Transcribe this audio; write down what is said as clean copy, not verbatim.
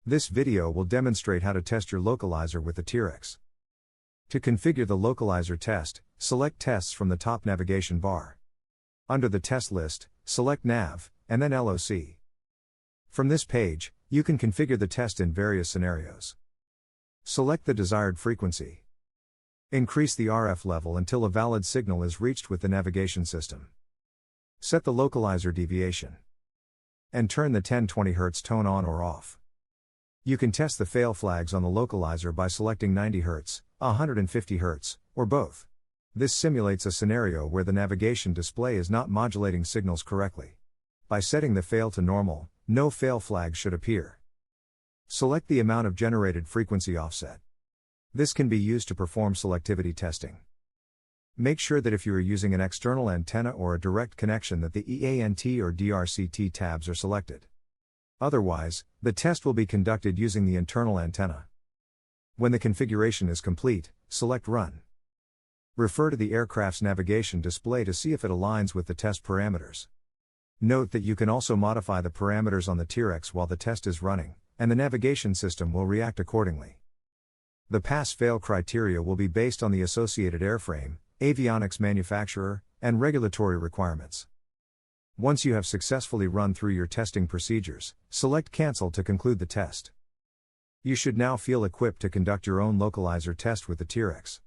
This video will demonstrate how to test your localizer with the ATEQ. To configure the localizer test, select Tests from the top navigation bar. Under the test list, select Nav, and then LOC. From this page, you can configure the test in various scenarios. Select the desired frequency. Increase the RF level until a valid signal is reached with the navigation system. Set the localizer deviation. And turn the 10-20 Hz tone on or off. You can test the fail flags on the localizer by selecting 90 Hz, 150 Hz, or both. This simulates a scenario where the navigation display is not modulating signals correctly. By setting the fail to normal, no fail flag should appear. Select the amount of generated frequency offset. This can be used to perform selectivity testing. Make sure that if you are using an external antenna or a direct connection that the EANT or DRCT tabs are selected. Otherwise, the test will be conducted using the internal antenna. When the configuration is complete, select Run. Refer to the aircraft's navigation display to see if it aligns with the test parameters. Note that you can also modify the parameters on the ATEQ while the test is running, and the navigation system will react accordingly. The pass-fail criteria will be based on the associated airframe, avionics manufacturer, and regulatory requirements. Once you have successfully run through your testing procedures, select Cancel to conclude the test. You should now feel equipped to conduct your own localizer test with the ATEQ.